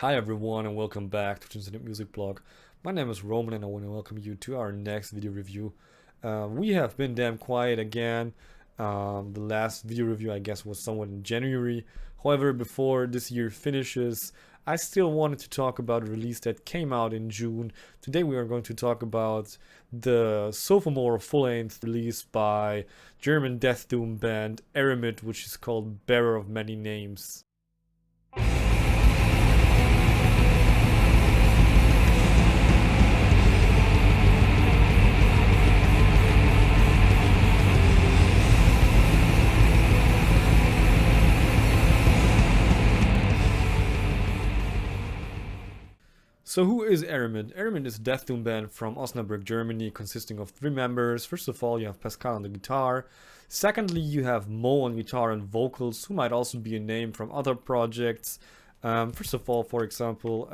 Hi everyone and welcome back to Transcending Music Blog. My name is Roman and I want to welcome you to our next video review. We have been damn quiet again. The last video review I guess was somewhat in January. However, before this year finishes, I still wanted to talk about a release that came out in June. Today we are going to talk about the sophomore full-length release by German death doom band Eremit, which is called Bearer of Many Names. So who is Eremit? Eremit is a death doom band from Osnabrück, Germany, consisting of 3 members. First of all, you have Pascal on the guitar. Secondly, you have Mo on guitar and vocals, who might also be a name from other projects. First of all, for example,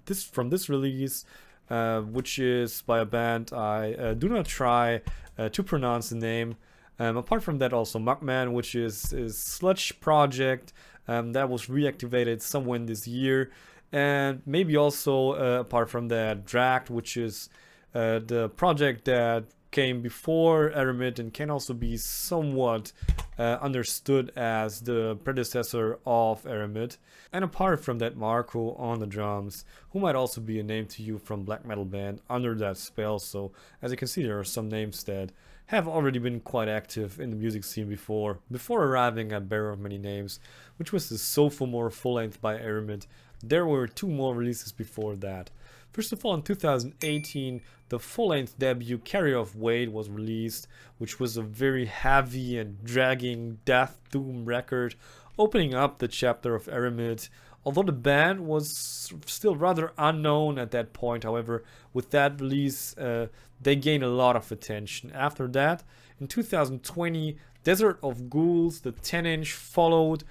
this release, which is by a band I do not try to pronounce the name. Apart from that, also Mugman, which is sludge project that was reactivated somewhere in this year. And maybe also, apart from that, Dragged, which is the project that came before Eremit and can also be somewhat understood as the predecessor of Eremit. And apart from that, Marco on the drums, who might also be a name to you from black metal band under that spell. So as you can see, there are some names that have already been quite active in the music scene before arriving at Bearer of Many Names, which was the sophomore full-length by Eremit. There were 2 more releases before that. First of all, in 2018, the full-length debut Carrier of Weight was released, which was a very heavy and dragging death doom record, opening up the chapter of Eremit. Although the band was still rather unknown at that point, however, with that release, they gained a lot of attention. After that, in 2020, Desert of Ghouls, the 10-inch, followed,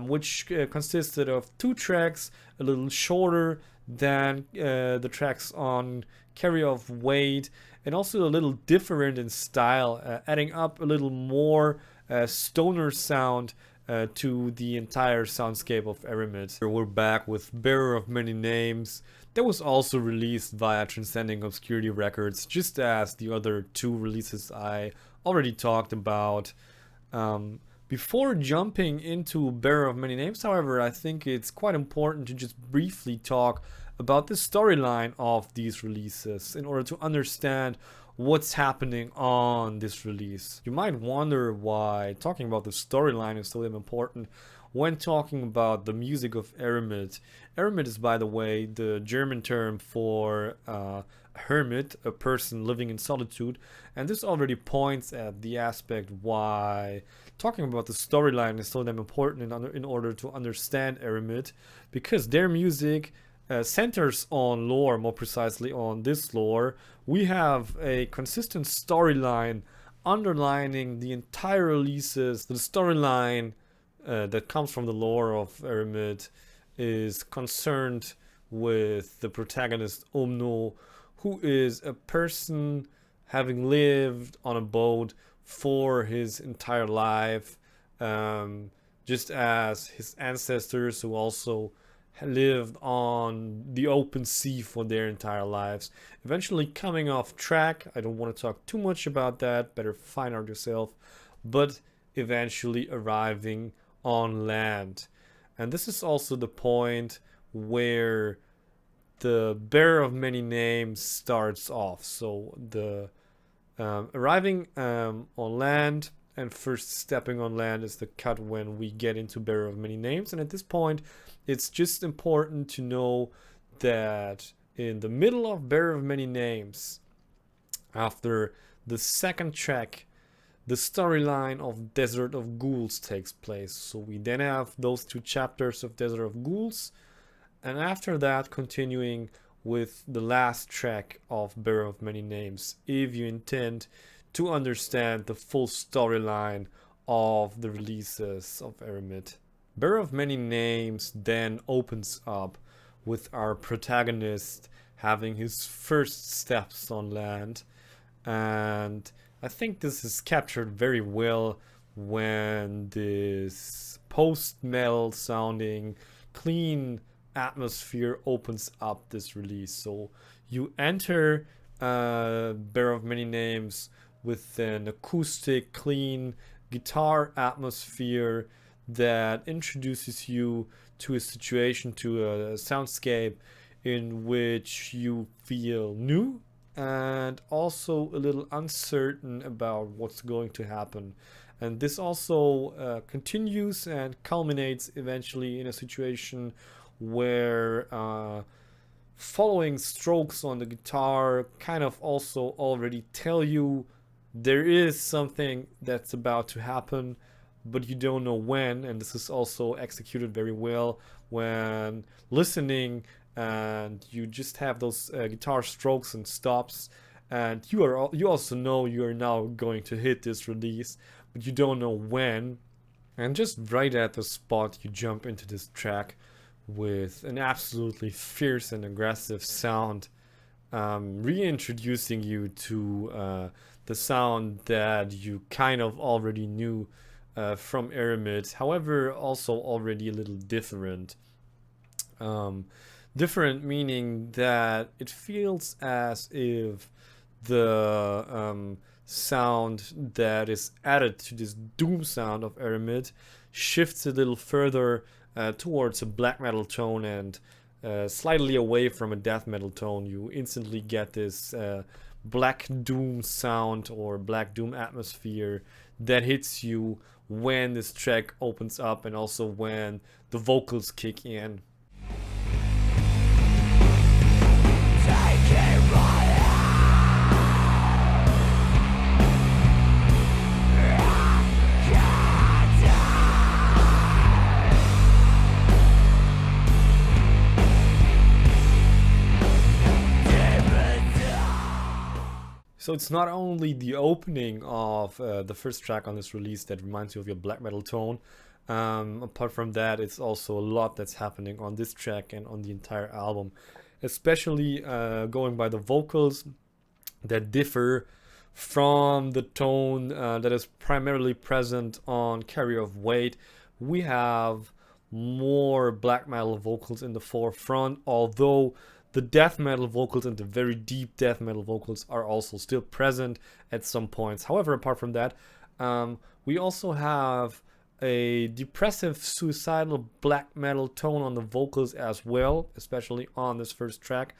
which consisted of 2 tracks, a little shorter than the tracks on Carrier of Weight, and also a little different in style, adding up a little more stoner sound to the entire soundscape of Eremit. We're back with Bearer of Many Names. That was also released via Transcending Obscurity Records, just as the other 2 releases I already talked about. Before jumping into Bearer of Many Names, however, I think it's quite important to just briefly talk about the storyline of these releases in order to understand what's happening on this release. You might wonder why talking about the storyline is so damn important when talking about the music of Eremit. Eremit is, by the way, the German term for hermit, a person living in solitude, and this already points at the aspect why talking about the storyline is so damn important in order to understand Eremit, because their music centers on lore, more precisely on this lore. We have a consistent storyline underlining the entire releases. The storyline that comes from the lore of Eremit is concerned with the protagonist Omno, who is a person having lived on a boat for his entire life, just as his ancestors who also lived on the open sea for their entire lives, eventually coming off track. I don't want to talk too much about that, better find out yourself, but eventually arriving on land. And this is also the point where the Bearer of Many Names starts off. So the arriving on land and first stepping on land is the cut when we get into Bearer of Many Names. And at this point, it's just important to know that in the middle of Bearer of Many Names, after the 2nd track, the storyline of Desert of Ghouls takes place. So we then have those 2 chapters of Desert of Ghouls, and after that continuing with the last track of Bearer of Many Names, if you intend to understand the full storyline of the releases of Eremit. Bearer of Many Names then opens up with our protagonist having his first steps on land, and I think this is captured very well when this post-metal sounding clean atmosphere opens up this release. So you enter Bearer of Many Names with an acoustic, clean guitar atmosphere that introduces you to a situation, to a soundscape in which you feel new and also a little uncertain about what's going to happen. And this also continues and culminates eventually in a situation where following strokes on the guitar kind of also already tell you there is something that's about to happen, but you don't know when. And this is also executed very well when listening, and you just have those guitar strokes and stops, and you also know you are now going to hit this release, but you don't know when. And just right at the spot, you jump into this track with an absolutely fierce and aggressive sound, reintroducing you to the sound that you kind of already knew from Eremit, however also already a little different. Different meaning that it feels as if the sound that is added to this doom sound of Eremit shifts a little further towards a black metal tone and slightly away from a death metal tone. You instantly get this black doom sound or black doom atmosphere that hits you when this track opens up, and also when the vocals kick in. So it's not only the opening of the first track on this release that reminds you of your black metal tone. Apart from that, it's also a lot that's happening on this track and on the entire album. Especially going by the vocals that differ from the tone that is primarily present on Carrier of Weight. We have more black metal vocals in the forefront, although the death metal vocals and the very deep death metal vocals are also still present at some points. However, apart from that, we also have a depressive, suicidal black metal tone on the vocals as well, especially on this first track.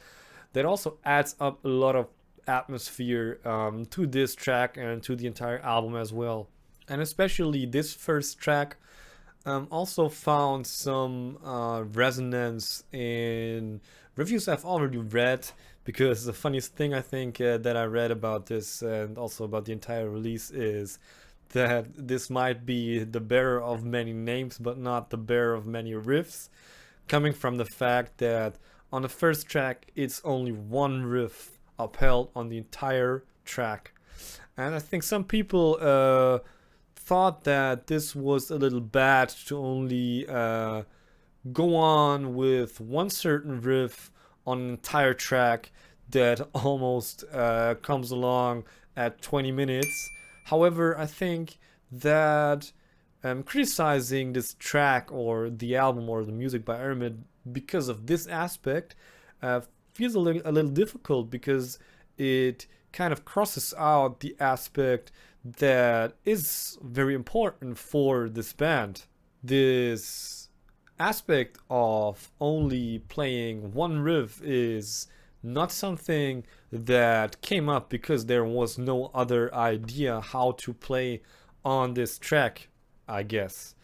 That also adds up a lot of atmosphere to this track and to the entire album as well. And especially this first track also found some resonance in reviews I've already read, because the funniest thing I think that I read about this and also about the entire release is that this might be the bearer of many names but not the bearer of many riffs, coming from the fact that on the first track it's only one riff upheld on the entire track. And I think some people thought that this was a little bad to only go on with one certain riff on an entire track that almost comes along at 20 minutes. However, I think that criticizing this track or the album or the music by Eremit because of this aspect feels a little difficult, because it kind of crosses out the aspect that is very important for this band. This aspect of only playing one riff is not something that came up because there was no other idea how to play on this track, I guess.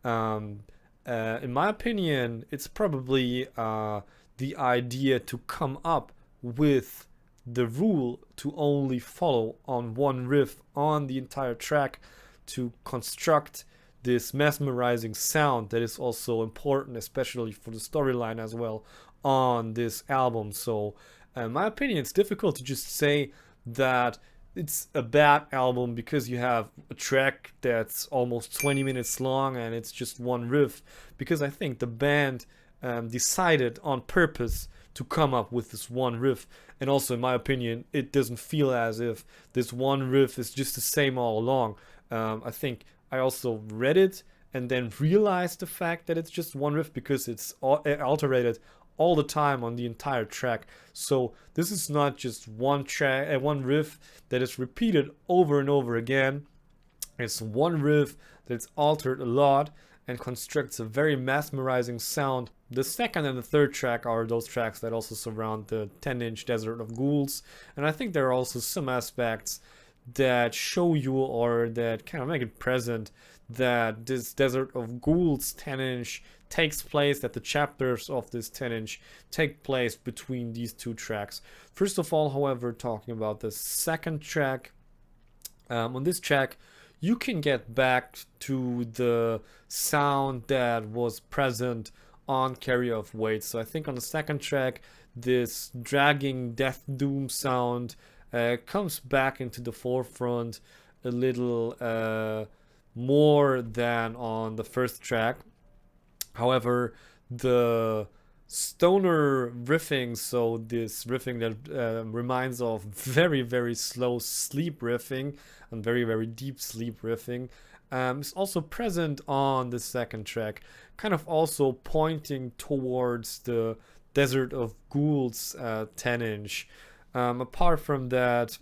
In my opinion, it's probably the idea to come up with the rule to only follow on one riff on the entire track to construct this mesmerizing sound that is also important, especially for the storyline as well on this album. So in my opinion, it's difficult to just say that it's a bad album because you have a track that's almost 20 minutes long and it's just one riff, because I think the band decided on purpose to come up with this one riff. And also, in my opinion, it doesn't feel as if this one riff is just the same all along. I think I also read it and then realize the fact that it's just one riff because it's alterated all the time on the entire track. So this is not just one track, one riff that is repeated over and over again. It's one riff that's altered a lot and constructs a very mesmerizing sound. The second and the third track are those tracks that also surround the 10-inch Desert of Ghouls, and I think there are also some aspects that show you, or that kind of make it present, that this Desert of Ghouls 10-inch takes place, that the chapters of this 10-inch take place between these two tracks. First of all, however, talking about the second track, on this track you can get back to the sound that was present on Carry of Weight. So I think on the second track, this dragging death doom sound comes back into the forefront a little more than on the first track. However, the stoner riffing, so this riffing that reminds of very slow sleep riffing and very deep sleep riffing, is also present on the second track, kind of also pointing towards the Desert of Ghouls 10-inch. Apart from that,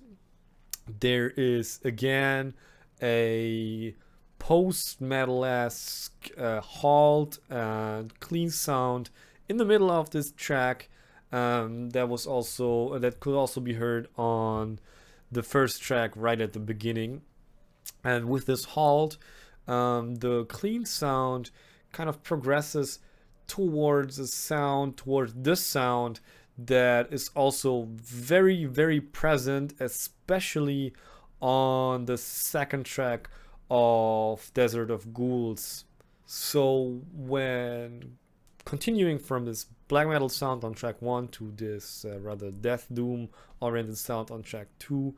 there is again a post-metal-esque halt and clean sound in the middle of this track, that could also be heard on the first track right at the beginning. And with this halt, the clean sound kind of progresses towards the sound that is also very present, especially on the second track of Desert of Ghouls. So when continuing from this black metal sound on track 1 to this rather death doom oriented sound on track 2,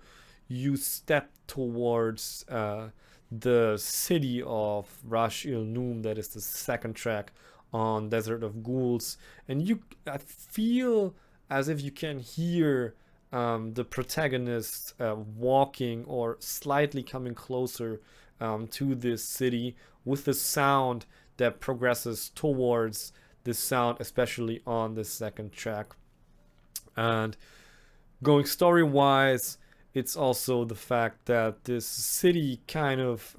you step towards the city of Rash Il Noom, that is the second track on Desert of Ghouls, and I feel as if you can hear the protagonist walking or slightly coming closer to this city with the sound that progresses towards this sound, especially on the second track. And going story wise, it's also the fact that this city kind of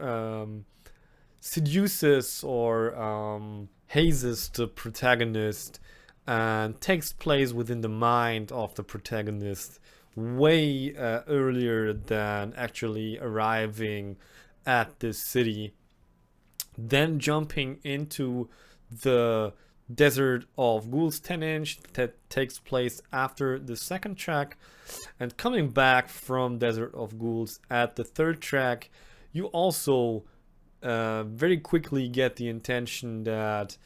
seduces or hazes the protagonist and takes place within the mind of the protagonist way earlier than actually arriving at this city. Then jumping into the Desert of Ghouls 10-inch that takes place after the second track, and coming back from Desert of Ghouls at the third track, you also very quickly get the intention that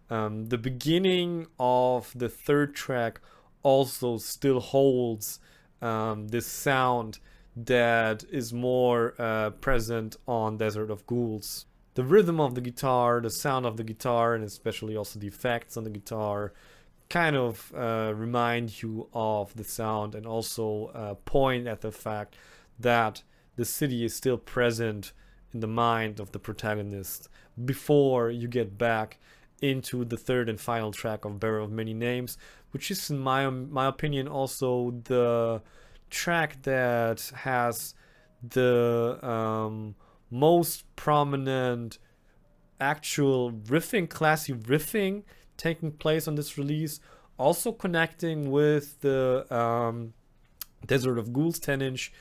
the beginning of the third track also still holds this sound that is more present on Desert of Ghouls. The rhythm of the guitar, the sound of the guitar, and especially also the effects on the guitar kind of remind you of the sound, and also point at the fact that the city is still present in the mind of the protagonist before you get back into the third and final track of Bearer of Many Names, which is in my opinion also the track that has the most prominent actual riffing, classy riffing taking place on this release, also connecting with the Desert of Ghouls 10-inch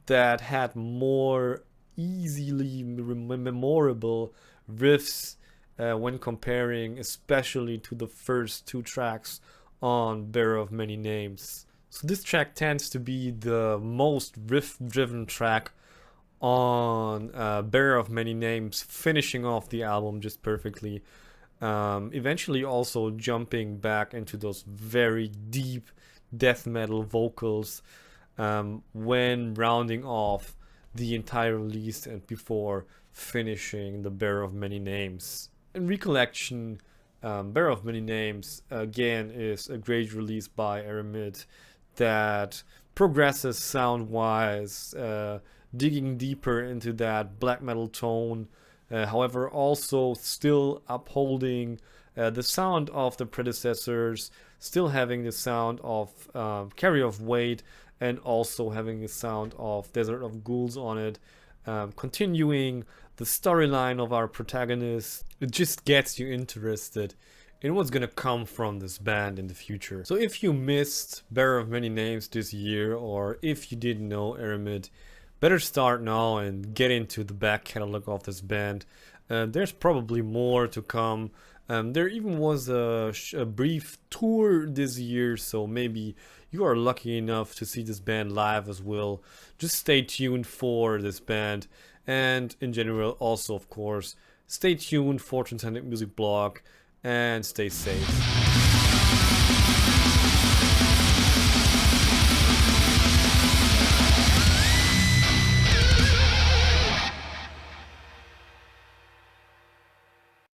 that had more easily memorable riffs when comparing especially to the first two tracks on Bearer of Many Names. So this track tends to be the most riff-driven track on Bearer of Many Names, finishing off the album just perfectly. Eventually also jumping back into those very deep death metal vocals when rounding off the entire release and before finishing the Bearer of Many Names. In recollection, Bearer of Many Names again is a great release by Eremit that progresses sound-wise, digging deeper into that black metal tone However, also still upholding the sound of the predecessors, still having the sound of Carry of Weight, and also having the sound of Desert of Ghouls on it. Continuing the storyline of our protagonist, it just gets you interested in what's gonna come from this band in the future. So if you missed Bearer of Many Names this year, or if you didn't know Eremit, better start now and get into the back catalog of this band. There's probably more to come. There even was a brief tour this year, so maybe you are lucky enough to see this band live as well. Just stay tuned for this band, and in general also, of course, stay tuned for Transcending Music Blog, and stay safe.